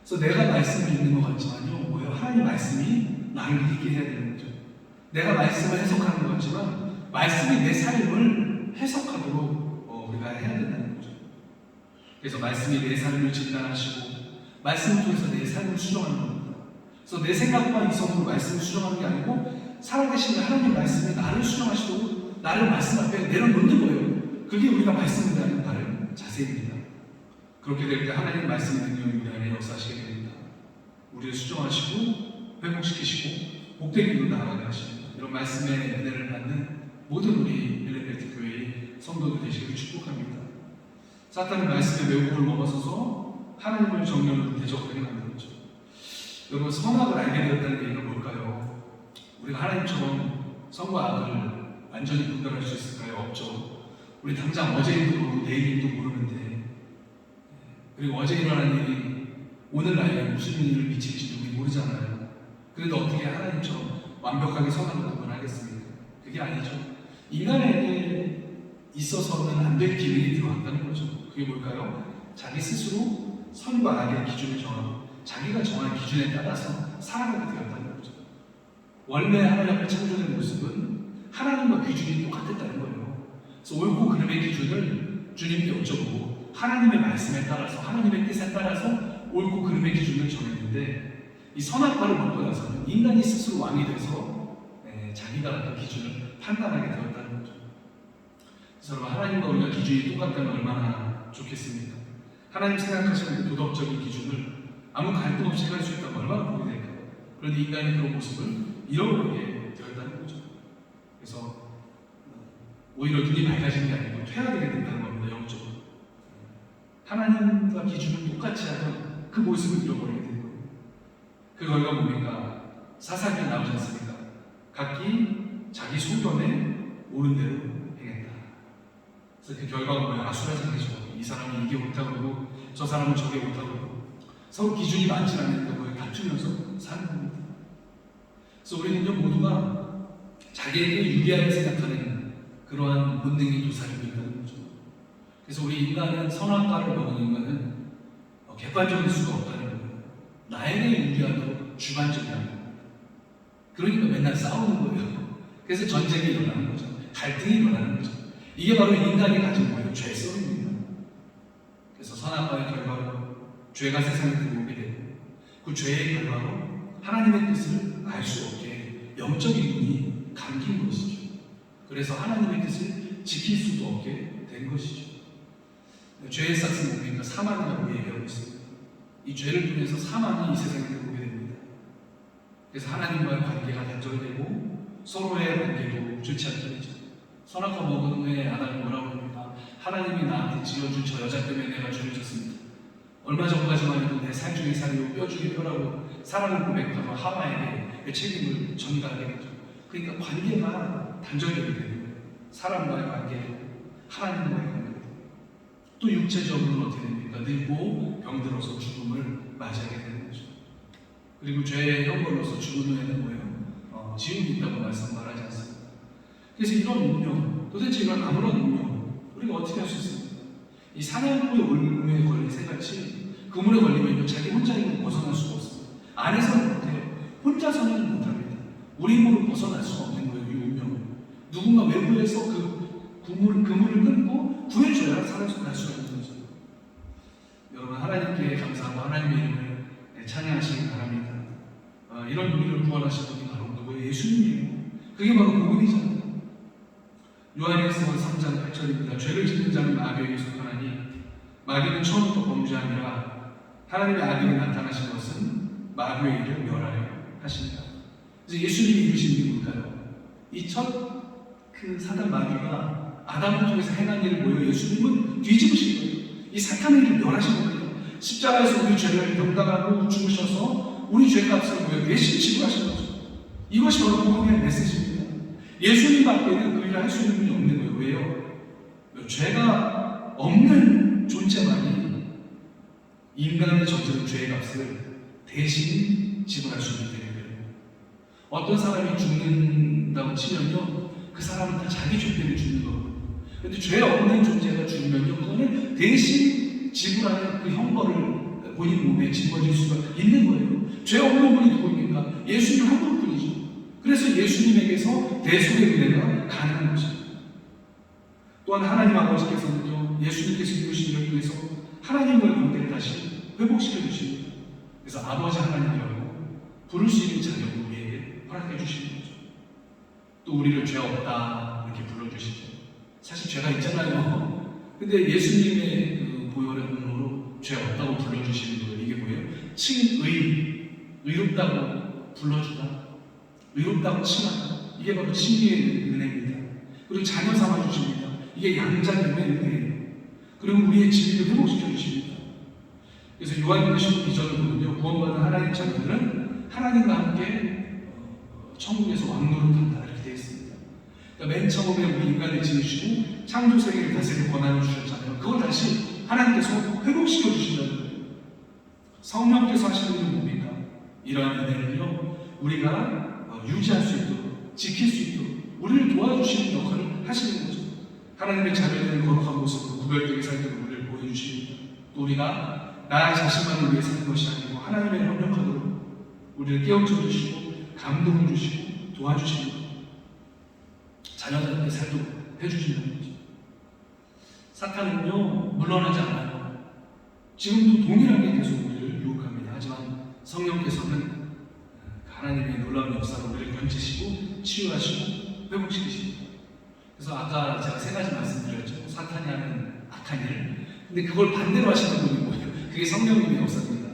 그래서 내가 말씀을 읽는 것 같지만요, 뭐예요? 하나님 말씀이 나를 읽게 해야 되는 거죠. 내가 말씀을 해석하는 것 같지만 말씀이 내 삶을 해석하도록 우리가 해야 된다는 거죠. 그래서 말씀이 내 삶을 진단하시고 말씀을 통해서 내 삶을 수정하는 겁니다. 그래서 내 생각과 이성으로 말씀을 수정하는 게 아니고 살아계신 하나님 말씀이 나를 수정하시도록 나를 말씀 앞에 내려놓는 거예요. 그게 우리가 말씀을 대하는 바른 자세입니다. 그렇게 될 때 하나님 말씀의 능력이 우리 안에 역사하시게 됩니다. 우리를 수정하시고 회복시키시고 복된 길로 나아가게 하십니다. 이런 말씀의 은혜를 받는 모든 우리 엘리베이트 교회의 성도들 되시기를 축복합니다. 사탄은 말씀의 왜곡을 넘어서서 하나님을 정면으로 대적하게 만들었죠. 여러분, 선악을 알게 되었다는 얘기가 뭘까요? 우리가 하나님처럼 선과 악을 완전히 분별할 수 있을까요? 없죠. 우리 당장 어제 일도 모르고 내일 일도 모르는데, 그리고 어제 일어난 일이 오늘 나에게 무슨 일을 미칠지도 우리 모르잖아요. 그래도 어떻게 하나님처럼 완벽하게 선악을 구분하겠습니까? 그게 아니죠. 인간에게 있어서는 안 될 기능이 들어왔다는 거죠. 그게 뭘까요? 자기 스스로 선과 악의 기준을 정하고 자기가 정한 기준에 따라서 살아가게 되었다는 거죠. 원래 하나님 앞에 창조된 모습은 하나님과 기준이 똑같았다는 거예요. 그래서 옳고 그름의 기준을 주님께 여쭤보고 하나님의 말씀에 따라서 하나님의 뜻에 따라서 옳고 그름의 기준을 정했는데, 이 선악과를 먹고 나서는 인간이 스스로 왕이 돼서 자기가 그 기준을 판단하게 되었다는 거죠. 그래서 여러분, 하나님과 우리가 기준이 똑같다면 얼마나 좋겠습니까? 하나님 생각하시는 그 도덕적인 기준을 아무 갈등 없이 할 수 있다면 얼마나 복이 될까요? 그런데 인간이 그런 모습을 잃어버리게 되었다는 거죠. 그래서 오히려 눈이 밝아진 게 아니고 퇴화되게 된다는 겁니다. 영적으로. 하나님과 기준을 똑같이 하던 그 모습을 잃어버리게 되는 거예요. 그 결과가 뭡니까? 사사기에 나오지 않습니까? 각기 자기 소견에 옳은 대로 행했다. 그래서 그 결과가 뭐예요? 아수라장이죠. 이 사람이 이게 옳다고 그러고 저 사람은 저게 옳다고 그러고 서로 기준이 맞지 않으니까 뭐예요? 다투면서 사는 겁니다. 그래서 우리는요, 모두가 자기에게 유리하게 생각하는 그러한 본능이 도사리고 있다는 거죠. 그래서 우리 인간은 선악과를 먹은 인간은 객관적일 수가 없다는 거예요. 나에게 유리하도록 주관적이라는 거예요. 그러니까 맨날 싸우는 거예요. 그래서 전쟁이 일어나는 거죠. 갈등이 일어나는 거죠. 이게 바로 인간이 가진 뭐예요? 죄성입니다. 그래서 선악과의 결과로 죄가 세상에 들어오게 되고 그 죄의 결과로 하나님의 뜻을 알 수 없게 영적인 눈이 감긴 것이죠. 그래서 하나님의 뜻을 지킬 수도 없게 된 것이죠. 죄의 싹은 뭡니까? 사망이라고 얘기하고 있습니다. 이 죄를 통해서 사망이 이 세상에 오게 됩니다. 그래서 하나님과의 관계가 단절되고 서로의 관계도 좋지 않게 되죠. 선악과 먹은 후에 아담이 뭐라고 합니까? 하나님이 나한테 지어준 저 여자 때문에 내가 죄를 졌습니다. 얼마 전까지만 해도 내 살 중에 살이요 뼈 중에 뼈라고 사랑을 고백하고 하와에게 책임을 전가하게 되죠. 그러니까 관계가 단절되게 되는 거예요. 사람과의 관계, 하나님과의 관계. 또 육체적으로는 어떻게 됩니까? 늙고 병들어서 죽음을 맞이하게 되는 거죠. 그리고 죄의 형벌로서 죽은 후에는 뭐예요? 지옥이 있다고 말하지 않습니다. 그래서 이런 운명, 도대체 이런 아무런 운명, 우리가 어떻게 할 수 있습니까? 이 사냥꾼의 올무에 걸린 새같이 그물에 걸리면 자기 혼자 있는 벗어날 수가 없습니다. 안에서는 못해요. 혼자서는 못합니다. 우리 힘으로 벗어날 수가 없는 거예요, 이 운명을. 누군가 외부에서 그 그물을 끊고 구해줘야 살 수가 있는 거죠. 여러분, 하나님께 감사하고 하나님의 이름을 찬양하시기 바랍니다. 이런 우리를 구원하신 분이 바로 누구예요? 예수님이에요. 그게 바로 복음이잖아요. 요한일서 3장 8절입니다. 죄를 짓는 자는 마귀에게 속하나니 마귀는 처음부터 범죄하니라. 하나님의 아들이 나타나신 것은 마귀의 일을 멸하려 하십니다. 그래서 예수님이 이루신 일이 뭘까요? 이 첫 그 사단 마귀가 아담을 통해서 행한 일을 보여 예수님은 뒤집으신 거예요. 이 사탄의 일을 멸하신 거예요. 십자가에서 우리 죄를 병당하고 죽으셔서 우리 죄값을 보여 대신 지불하신 거죠. 이것이 바로 복음의 메시지입니다. 예수님 밖에는 그 일을 할 수 있는 분이 없는 거예요. 왜요? 죄가 없는 존재만이 인간의 저지른 죄의 값을 대신 지불할 수 있기 때문에 그래요. 어떤 사람이 죽는다고 치면요, 그 사람은 다 자기 죄 때문에 죽는 거거든요. 그런데 죄 없는 존재가 죽으면요, 그거는 대신 지불하는 그 형벌을 본인 몸에 짊어질 수가 있는 거예요. 죄 없는 분이 누구입니까? 예수님 한 분뿐이죠. 그래서 예수님에게서 대속의 은혜가 가능한 것입니다. 또한 하나님 아버지께서는요, 예수님께서 이루신 일을 통해서 하나님과의 관계를 다시 회복시켜 주십니다. 그래서 아버지 하나님이라고 부를 수 있는 자격을 우리에게 허락해 주시는 거죠. 또 우리를 죄 없다 이렇게 불러주시죠. 사실 죄가 있잖아요. 근데 예수님의 그 보혈의 공로로 죄 없다고 불러주시는 거예요. 이게 뭐예요? 칭의, 의롭다고 불러주다, 의롭다고 칭하다. 이게 바로 칭의의 은혜입니다. 그리고 자녀 삼아 주십니다. 이게 양자님의 은혜예요. 그리고 우리의 지위를 회복시켜 주십니다. 그래서 요한복음 12절을 보면요, 구원받은 하나님 자녀들은 하나님과 함께 천국에서 왕노릇한다 이렇게 되어 있습니다. 그러니까 맨 처음에 우리 인간을 지으시고 창조 세계를 다스릴 권한을 주셨잖아요. 그걸 다시 하나님께서 회복시켜 주신다는 거예요. 성령께서 하시는 일은 뭡니까? 이러한 은혜를요, 우리가 유지할 수 있도록, 지킬 수 있도록 우리를 도와주시는 역할을 하시는 거죠. 하나님의 자녀들은 거룩한 모습으로 구별되게 살도록 우리를 보여주십니다. 또 우리가 나 자신만을 위해 사는 것이 아니고 하나님의 협력하도록 우리를 깨우쳐 주시고 감동을 주시고 도와주십니다. 자녀들한테 살도록 해주신다는 거죠. 사탄은요, 물러나지 않아요. 지금도 동일하게 계속 우리를 유혹합니다. 하지만 성령께서는 하나님의 놀라운 역사로 우리를 건지시고 치유하시고 회복시키십니다. 그래서 아까 제가 세 가지 말씀드렸죠. 사탄이 하는 악한 일. 근데 그걸 반대로 하시는 분이 뭐예요? 그게 성령님의 역사입니다.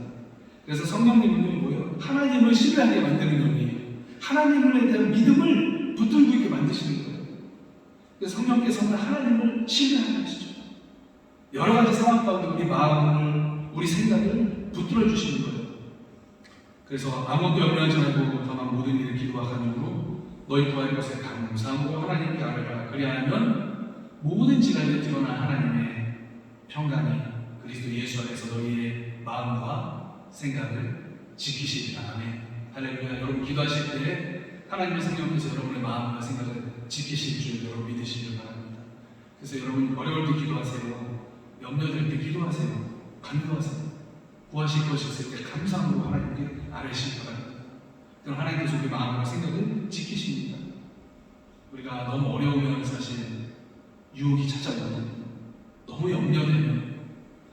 그래서 성령님은 뭐예요? 하나님을 신뢰하게 만드는 영이에요. 하나님에 대한 믿음을 붙들고 있게 만드시는 거예요. 그래서 성령께서는 하나님을 신뢰하게 하시죠. 여러 가지 상황 가운데 우리 마음을, 우리 생각을 붙들어 주시는 거예요. 그래서 아무것도 염려하지 말고 다만 모든 일을 기도와 간구로 너희 구할 것에 감사함으로 하나님께 아뢰라. 그리하면 모든 지간에 드러난 하나님의 평강이 그리스도 예수 안에서 너희의 마음과 생각을 지키시리라. 아멘. 할렐루야. 여러분 기도하실 때 하나님의 성령께서 여러분의 마음과 생각을 지키실 줄 여러분 믿으시길 바랍니다. 그래서 여러분 어려울 때 기도하세요. 염려될 때 기도하세요. 간구하세요. 구하실 것이 있을 때 감사함으로 하나님께 아뢰시기 바랍니다. 그럼 하나님께서 우리 마음과 생각을 지키십니다. 우리가 너무 어려우면 사실 유혹이 찾아오거든요. 너무 염려되면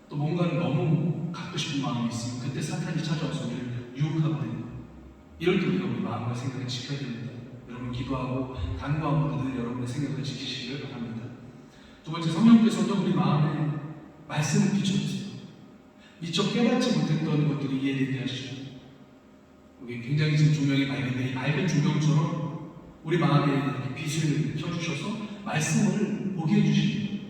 또 뭔가를 너무 갖고 싶은 마음이 있으면 그때 사탄이 찾아와서 우리를 유혹하거든요. 이럴 때 우리가 우리 마음과 생각을 지켜야 됩니다. 여러분 기도하고 간구하고 늘 여러분의 생각을 지키시기를 바랍니다. 두 번째, 성령께서도 우리 마음에 말씀을 비춰주세요. 미처 깨닫지 못했던 것들이 이해되게 하시고, 여기 굉장히 지금 조명이 밝은데 이 밝은 조명처럼 우리 마음에 이렇게 빛을 켜주셔서 말씀을 보게 해주십니다.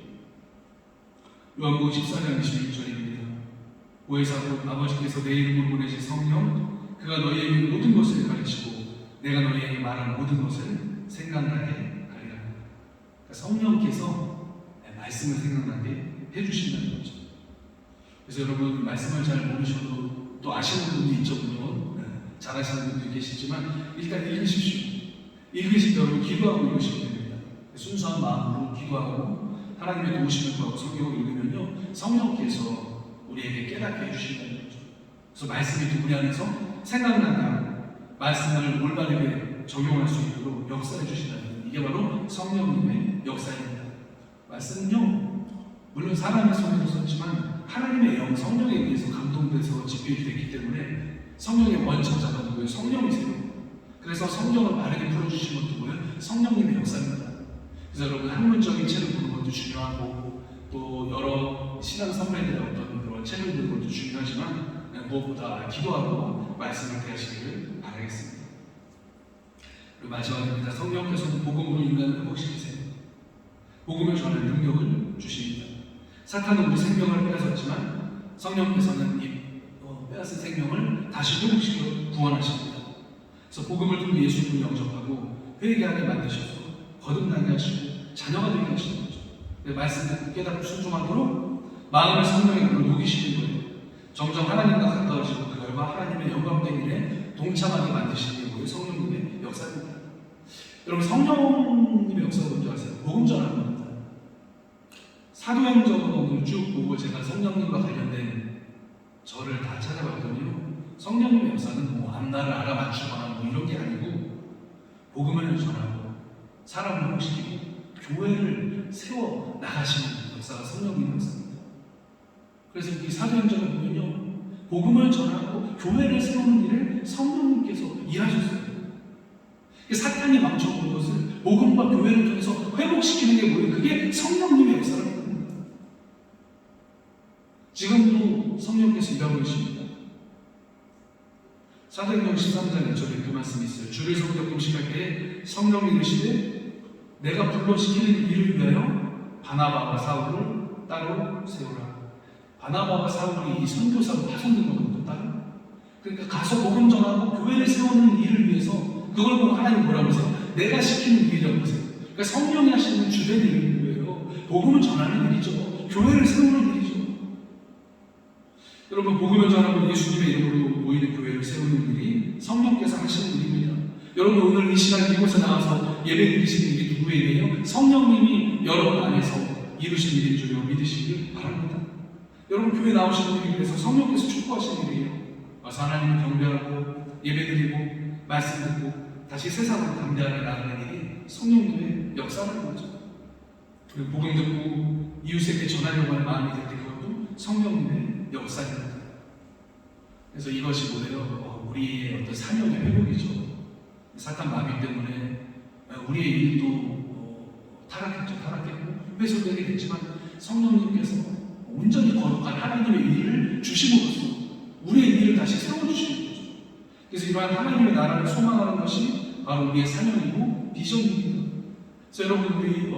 요한복음 14장 26절입니다. 보혜사로 아버지께서 내 이름으로 보내신 성령, 그가 너희에게 모든 것을 가르치고 내가 너희에게 말한 모든 것을 생각나게 하리라. 그러니까 성령께서 말씀을 생각나게 해주신다는 거죠. 그래서 여러분 말씀을 잘 모르셔도 또 아시는 분도 있죠. 물론 잘 아시는 분도 계시지만 일단 읽으십시오. 읽으실 때 여러분 기도하고 읽으시면 됩니다. 순수한 마음으로 기도하고 하나님의 도우심을 구하고 성경을 읽으면요, 성령께서 우리에게 깨닫게 해주신다는 거죠. 그래서 말씀이 또 우리 안에서 생각나게 하고 말씀을 올바르게 적용할 수 있도록 역사해 주신다는, 이게 바로 성령님의 역사입니다. 말씀은요, 물론 사람의 손으로 썼지만 하나님의 영, 성령에 의해서 감동돼서 집필이 됐기 때문에 성령의 원천자가 누구예요? 성령이세요. 그래서 성경을 바르게 풀어주신 것도 뭐예요? 성령님의 역사입니다. 그래서 여러분 학문적인 책을 보는 것도 중요하고 또 여러 신앙 선배들의 어떤 그런 책을 보는 것도 중요하지만 무엇보다 기도하고 말씀을 대하시기를 바라겠습니다. 그리고 마지막입니다. 성령께서는 복음으로 인간을 회복시키세요. 복음을 전하는 능력을 주십니다. 사탄은 우리 생명을 빼앗았지만 성령께서는 이 빼앗은 생명을 다시 회복시켜 구원하십니다. 그래서 복음을 통해 예수님을 영접하고 회개하게 만드셔서 거듭나게 하시고 자녀가 되게 하시는 거죠. 말씀 듣고 깨닫고 순종하도록 마음을 성령의 불로 녹이시는 거예요. 점점 하나님과 가까워지고 그 결과 하나님의 영광된 일에 동참하게 만드시는 게 뭐예요? 성령님의 역사입니다. 여러분 성령님의 역사가 뭔지 아세요? 복음 전하는 겁니다. 사도행전을 쭉 보고 제가 성령님과 관련된 저를 다 찾아봤더니요, 성령님의 역사는 뭐 앞날을 알아맞추거나 뭐 이런 게 아니고 복음을 전하고 사람을 회복시키고 교회를 세워 나가시는 역사가 성령님의 역사입니다. 그래서 이 사도행전을 보면요, 복음을 전하고 교회를 세우는 일을 성령님께서 일하셨어요. 사탄이 망쳐본 것을 복음과 교회를 통해서 회복시키는 게 뭐예요? 그게 성령님의 역사라는 겁니다. 지금도 성령께서 일하고 계십니다. 사도행전 13장 1절에 그 말씀이 있어요. 주를 성령 공식할 때 성령이 이르시되 내가 불러시키는 일을 위하여 바나바와 사울을 따로 세우라. 바나바와 사울이 이 선교사로 파송된 거거든요. 따로. 그러니까 가서 복음 전하고 교회를 세우는 일을 위해서, 그걸 보고 하나님 뭐라고 하세요? 내가 시키는 일이라고 하세요. 그러니까 성령이 하시는 주된 일이고요. 복음을 전하는 일이죠. 교회를 세우는 일이죠. 여러분 복음을 전하고 예수님의 이름으로 모이는 교회를 세우는 일이 성령께서 하시는 일입니다. 여러분 오늘 이 시간 이곳에 나와서 예배 드리시는 일이 누구의 일이에요? 성령님이 여러분 안에서 이루신 일인 줄 믿으시길 바랍니다. 여러분 교회 나오시는 일이 그래서 성령께서 축복하시는 일이에요. 와서 하나님을 경배하고 예배 드리고 말씀 듣고 다시 세상으로 담대하게 나가는 일이 성령님의 역사라는 거죠. 그리고 복음 듣고 이웃에게 전하려고 하는 마음이 들 때 그것도 성령님의 역사입니다. 그래서 이것이 뭐예요? 우리의 어떤 사명의 회복이죠. 사탄 마귀 때문에 우리의 일도 타락했고 훼손되게 됐지만 성령님께서 온전히 거룩한 하나님의 일을 주심으로써 우리의 일을 다시 세워주시는 거죠. 그래서 이러한 하나님의 나라를 소망하는 것이 바로 우리의 사명이고 비전입니다. 그래서 여러분 우리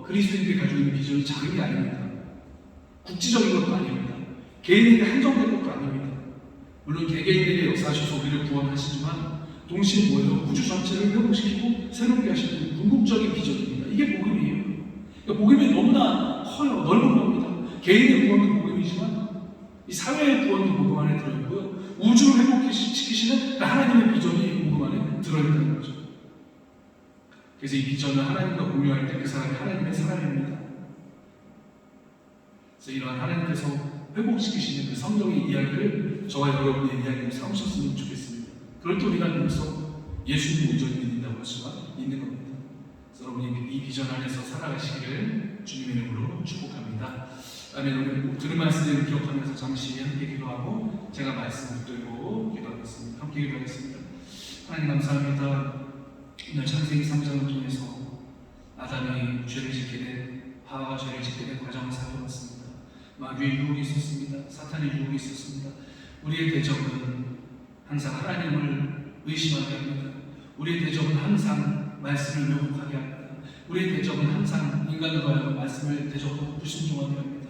그리스도인들이 가지고 있는 비전이 작은 게 아닙니다. 국지적인 것도 아닙니다. 개인에게 한정된 것도 아닙니다. 물론 개개인에게 역사하셔서 우리를 구원하시지만 동시에 뭐예요? 우주 전체를 회복시키고 새롭게 하시는 궁극적인 비전입니다. 이게 복음이에요. 그러니까 복음이 너무나 커요. 넓은 겁니다. 개인의 구원도 복음이지만 이 사회의 구원도 복음 안에 들어있고요. 우주를 회복시키시는 하나님의 비전이 복음 안에 들어있다는 거죠. 그래서 이 비전을 하나님과 공유할 때 그 사람이 하나님의 사람입니다. 그래서 이러한 하나님께서 회복시키시는 그 성경의 이야기를 저와 여러분의 이야기로 삼으셨으면 좋겠습니다. 그럴 때 우리가 여기서 예수님 온전히 믿는다고 할 수가 있는 겁니다. 그래서 여러분이 이 비전 안에서 살아가시기를 주님의 이름으로 축복합니다. 아멘. 오늘 들은 말씀을 기억하면서 잠시 함께 기도하고 제가 말씀 붙들고 기도하겠습니다. 함께 기도하겠습니다. 하나님 감사합니다. 오늘 창세기 3장을 통해서 아담이 죄를 짓게 된, 하와가 죄를 짓게 된 과정을 살펴봤습니다. 마귀의 유혹이 있었습니다. 사탄의 유혹이 있었습니다. 우리의 대적은 항상 하나님을 의심하게 합니다. 우리의 대적은 항상 말씀을 왜곡하게 합니다. 우리의 대적은 항상 인간으로 하여금 말씀을 대적하고 불순종하게 합니다.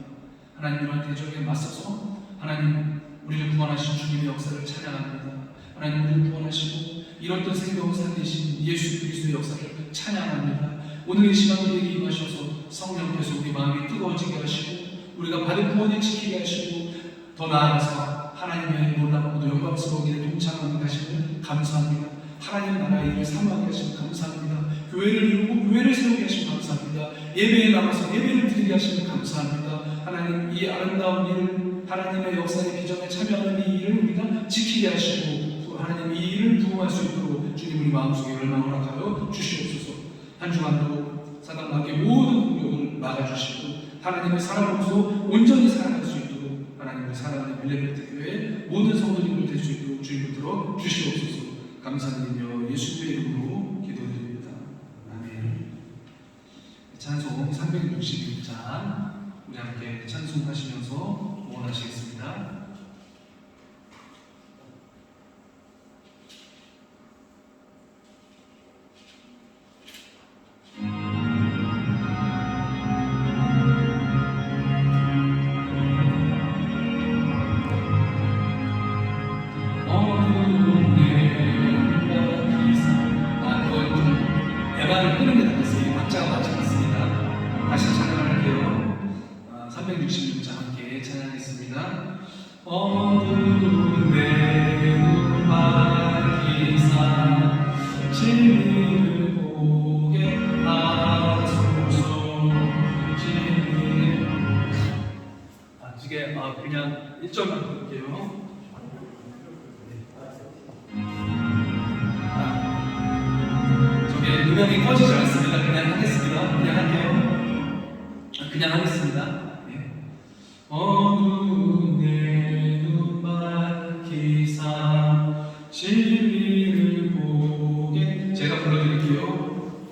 하나님 이러한 대적에 맞서서 하나님 우리를 구원하신 주님의 역사를 찬양합니다. 하나님 우리를 구원하시고 이렇던 생명을 살리신 예수 그리스도의 역사를 찬양합니다. 오늘 이 시간 우리에게 임하셔서 성령께서 우리 마음이 뜨거워지게 하시고 우리가 받은 구원을 지키게 하시고 더 나아가서 하나님의 놀랍고도 영광스러운 일에 동참하는 하심을 감사합니다. 하나님 나라의 일을 사모하게 하시면 감사합니다. 교회를 이루고 교회를 세우게 하시면 감사합니다. 예배에 나가서 예배를 드리게 하시면 감사합니다. 하나님 이 아름다운 일, 하나님의 역사의 비전에 참여하는 이 일을 우리가 지키게 하시고 하나님 이 일을 부응할 수 있도록 주님 우리 마음속에 열망을 허락하여 주시옵소서. 한 주간도 사단 마귀의 모든 공격을 막아주시고 하나님의 사랑으로서 온전히 살아갈 수 있도록 하나님의 사랑하는 빌레베트 교회의 모든 성도님들 될 수 있도록 주님 붙들어 주시옵소서. 감사드리며 예수님의 이름으로 기도드립니다. 아멘. 찬송 366장 우리 함께 찬송하시면서 응원하시겠습니다. 에바를 끄는 게 낫겠어요. 박자가 맞지 않습니다. 다시 찬양할게요. 366장 함께 찬양하겠습니다. 어두운 내눈 밝히사 진리를 보게 하소서. 진리 이게 그냥 1절만 부를게요. 음향이 꺼지지 않습니다. 그냥 하겠습니다. 그냥 할게요. 그냥 하겠습니다. 네. 어두운 내 눈 밝히사 진리를 보게 제가 불러드릴게요.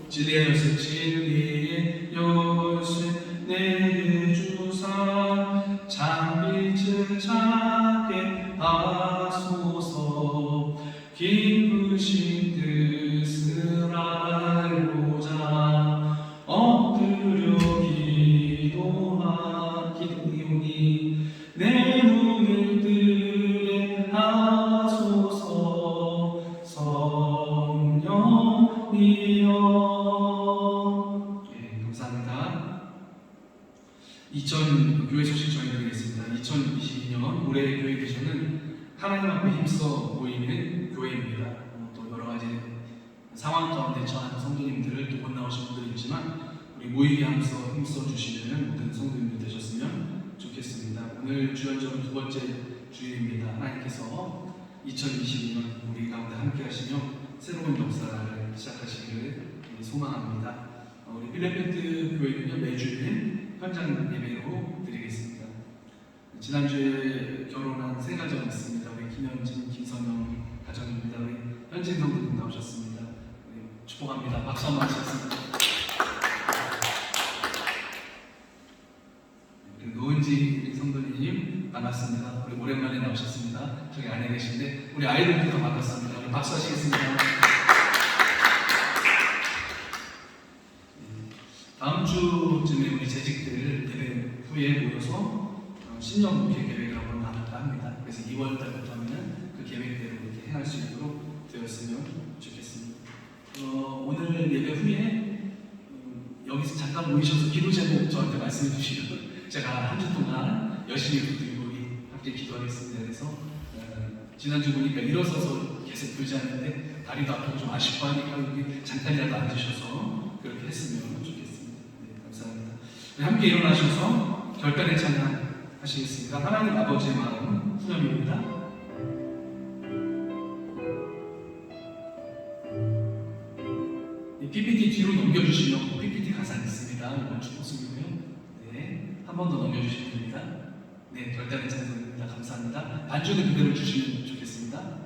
진리의 열쇠 진리의 열쇠 내게 주사 장빛을 찾게 하소서. 기쁘신 뜻을 알고자 엎드려 기도하기도니 내 눈을 뜨게 하소서. 성령이여. 네, 감사합니다. 교회 소식 전해드리겠습니다. 2022년 올해의 교회 비전은 하나님 앞에 힘써 모이는 교회입니다. 또 여러 가지 상황 가운데 처한 성도님들을 또 못 나오신 분들이 있지만 우리 모이게 힘써 주시는 모든 성도님들 되셨으면 좋겠습니다. 오늘 주연절은 두 번째 주일입니다. 하나님께서 2022년 우리 가운데 함께 하시며 새로운 역사를 시작하시기를 소망합니다. 우리 빌레베트 교회는요 매주일 현장 예배로 드리겠습니다. 지난주에 결혼한 세 가정이 있습니다. 우리 김현진, 김선영 가정입니다. 우리 현진 성도님 나오셨습니다. 축복합니다. 박수 한번 하시겠습니다. 우리 노은지 우리 성도님 반갑습니다. 우리 오랜만에 나오셨습니다. 저기 안에 계신데 우리 아이들부터 반갑습니다. 우리 박수 하시겠습니다. 다음 주쯤에 우리 재직들 예배 후에 모여서 신년 목회 계획을 한번 나눌까 합니다. 그래서 2월 달부터 하면 그 계획대로 이렇게 행할 수 있도록 되었으면 좋겠습니다. 오늘 예배 후에 여기서 잠깐 모이셔서 기도 제목 저한테 말씀해 주시면 제가 한 주 동안 열심히 붙들고 함께 기도하겠습니다. 그래서 지난주 보니까 일어서서 계속 불지 않는데 다리도 아프고 좀 아쉽고 하니까 여기 잠깐이라도 앉으셔서 그렇게 했으면 좋겠습니다. 네, 감사합니다. 네, 함께 일어나셔서 결단의 찬양 하시겠습니다. 하나님 아버지의 마음 후렴입니다. PPT 뒤로 넘겨주시면 PPT 가사 있습니다. 이번 주 모습이고요. 네, 한 번 더 넘겨주시면 됩니다. 네, 결단의 찬양입니다. 감사합니다. 반주는 그대로 주시면 좋겠습니다.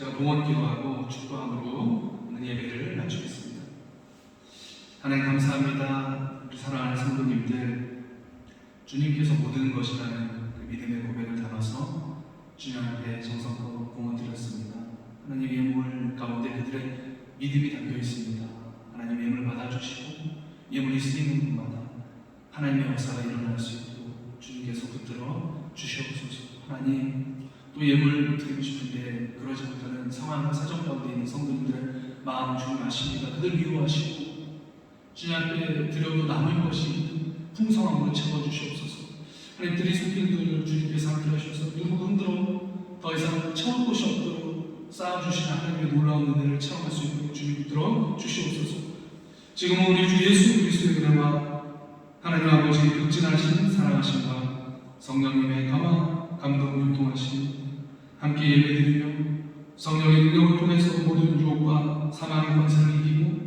제가 봉헌 기도하고 축도함으로 오늘 예배를 마치겠습니다. 하나님 감사합니다. 우리 사랑하는 성도님들, 주님께서 모든 것이라는 그 믿음의 고백을 담아서 주님 앞에 정성껏 봉헌 드렸습니다. 하나님 예물 가운데 그들의 믿음이 담겨 있습니다. 하나님 예물 받아주시고 예물이 쓰이는 곳마다 하나님의 역사가 일어날 수 있도록 주님께서 붙들어 주시옵소서. 하나님 또 예물 드리고 싶은데 그러지 못하는 상황과 사정 가운데 있는 성도님들의 마음 주님 아십니다. 그들 위로하시고 주님 앞에 드려도 남을 것이 풍성함으로 채워주시옵소서. 하나님 들이손길들 주님께서 함께 하셔서 누구 흔들어 더 이상 채울 곳이 없도록 쌓아주시는 하나님의 놀라운 은혜를 체험할 수 있도록 주님 붙들어 주시옵소서. 지금은 우리 주 예수 그리스도의 은혜와 하나님 아버지의 극진하신 사랑하심과 성령님의 감화 감동 교통하심 함께 예배드리며 성령의 능력을 통해서 모든 유혹과 사망의 권세를 이기고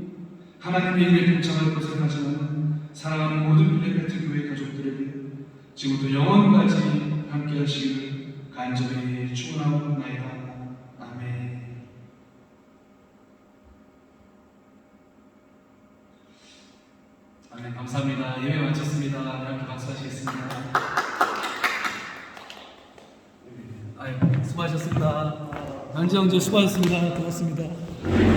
하나님의 일에 동참할 것을 가져가는 사랑하는 모든 필레벨트 교회 가족들에게 지금부터 영원까지 함께 하시기를 간절히 축원하옵나이다. 아멘. 아멘. 감사합니다. 예배 마쳤습니다. 함께 박수하시겠습니다. 수고하셨습니다. 만지 형제 수고하셨습니다. 고맙습니다.